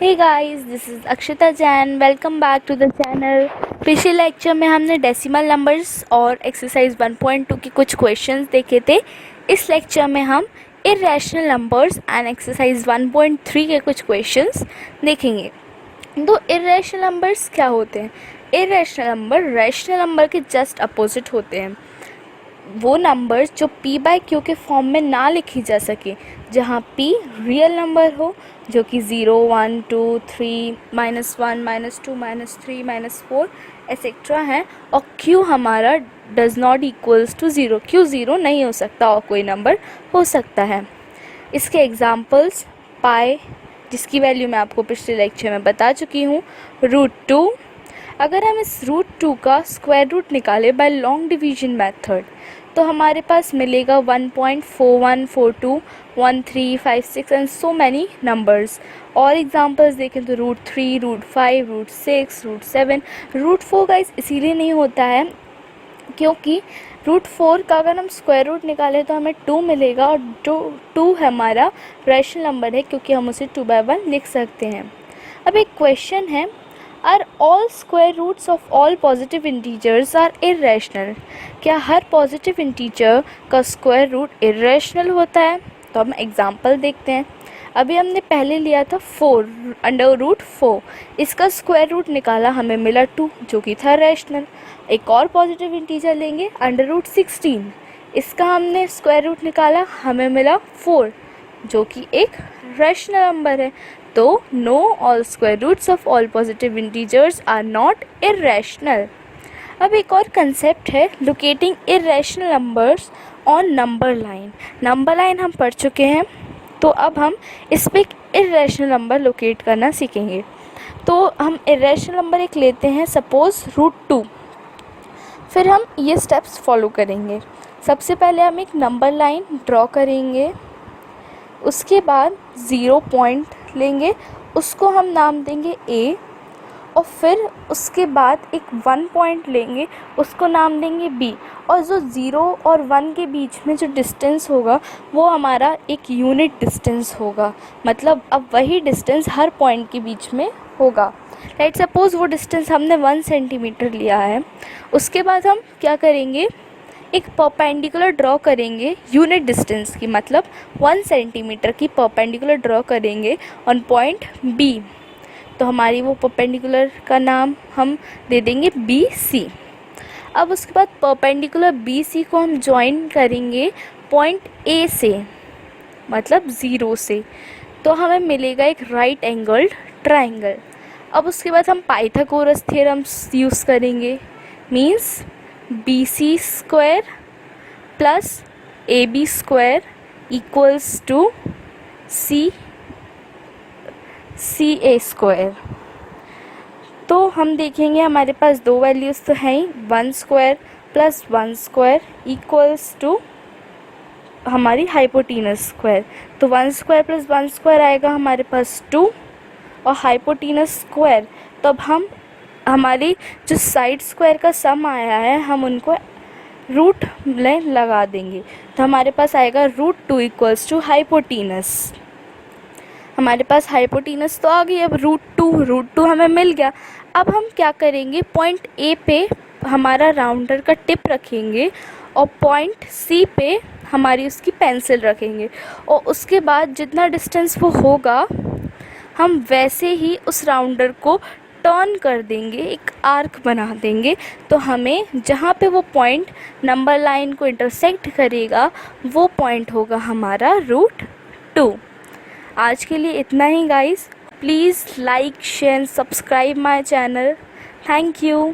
Hey guys, this is Akshita Jain. Welcome back to the channel. पिछले lecture में हमने decimal numbers और एक्सरसाइज 1.2 के कुछ क्वेश्चंस देखे थे। इस लेक्चर में हम इर्रेशनल नंबर्स एंड एक्सरसाइज 1.3 के कुछ क्वेश्चंस देखेंगे। तो इर्रेशनल नंबर्स क्या होते हैं? इर्रेशनल नंबर रैशनल नंबर के जस्ट अपोजिट होते हैं। वो नंबर्स जो p बाय क्यू के फॉर्म में ना लिखी जा सके, जहाँ p रियल नंबर हो, जो कि 0, 1, 2, 3, -1, -2, -3, -4 एसेट्रा हैं, और q हमारा does not equals to 0। q 0 नहीं हो सकता और कोई नंबर हो सकता है। इसके एग्जांपल्स पाई, जिसकी वैल्यू मैं आपको पिछले लेक्चर में बता चुकी हूँ, √2। अगर हम इस √2 का स्क्वायर रूट निकालें बाय लॉन्ग डिवीजन मेथड, तो हमारे पास मिलेगा 1.4142, 1356 एंड सो मैनी नंबर्स। और एग्जांपल्स देखें तो √3, √5, √6, √7। √4 गाइस इसीलिए नहीं होता है क्योंकि √4 का अगर हम स्क्वायर रूट निकालें तो हमें 2 मिलेगा, और 2 हमारा रैशनल नंबर है क्योंकि हम उसे 2/1 लिख सकते हैं। अब एक क्वेश्चन है, are all square roots of all positive integers are irrational? क्या हर पॉजिटिव इंटीजर का स्क्वायर रूट इर्रेशनल होता है? तो हम एग्जांपल देखते हैं। अभी हमने पहले लिया था 4 √4, इसका स्क्वायर रूट निकाला, हमें मिला 2 जो कि था रैशनल। एक और पॉजिटिव इंटीजर लेंगे √16, इसका हमने स्क्वायर रूट निकाला, हमें मिला 4 जो कि एक रैशनल नंबर है। तो no all square roots of all positive integers are not irrational. अब एक और कंसेप्ट है locating irrational numbers on number line. Number line हम पढ़ चुके हैं, तो अब हम इस पर इर्रेशनल नंबर लोकेट करना सीखेंगे। तो हम इर्रेशनल नंबर एक लेते हैं, सपोज √2। फिर हम ये स्टेप्स फॉलो करेंगे। सबसे पहले हम एक नंबर लाइन ड्रॉ करेंगे, उसके बाद 0 पॉइंट लेंगे, उसको हम नाम देंगे a, और फिर उसके बाद एक 1 पॉइंट लेंगे, उसको नाम देंगे b, और जो 0 और 1 के बीच में जो डिस्टेंस होगा वो हमारा एक यूनिट डिस्टेंस होगा। मतलब अब वही डिस्टेंस हर पॉइंट के बीच में होगा। लेट्स सपोज वो डिस्टेंस हमने 1 सेंटीमीटर लिया है। उसके बाद हम क्या करेंगे, एक परपेंडिकुलर ड्रॉ करेंगे यूनिट डिस्टेंस की, मतलब 1 सेंटीमीटर की परपेंडिकुलर ड्रॉ करेंगे ऑन पॉइंट B। तो हमारी वो परपेंडिकुलर का नाम हम दे देंगे BC। अब उसके बाद परपेंडिकुलर BC को हम ज्वाइन करेंगे पॉइंट A से, मतलब 0 से, तो हमें मिलेगा एक राइट एंगल्ड ट्राइंगल। अब उसके बाद हम पाइथागोरस थ्योरम यूज़ करेंगे, means BC square plus AB square equals to CA square. तो हम देखेंगे हमारे पास दो वैल्यूज़ तो हैं ही, 1 square plus 1 square equals to हमारी हाइपोटीनस स्क्वायर। तो 1 स्क्वायर प्लस 1 स्क्वायर आएगा हमारे पास 2, और हाइपोटीनस स्क्वायर, तो अब हम हमारी जो साइड स्क्वायर का सम आया है हम उनको रूट में लगा देंगे, तो हमारे पास आएगा √2 इक्वल्स टू हाइपोटीनस। हमारे पास हाइपोटीनस तो आ गई। अब √2 हमें मिल गया। अब हम क्या करेंगे, पॉइंट A पे हमारा राउंडर का टिप रखेंगे, और पॉइंट C पे हमारी उसकी पेंसिल रखेंगे, और उसके बाद जितना डिस्टेंस वो होगा हम वैसे ही उस राउंडर को टर्न कर देंगे, एक आर्क बना देंगे। तो हमें जहाँ पे वो पॉइंट नंबर लाइन को इंटरसेक्ट करेगा वो पॉइंट होगा हमारा √2। आज के लिए इतना ही guys. Please like, share, subscribe my channel. Thank you.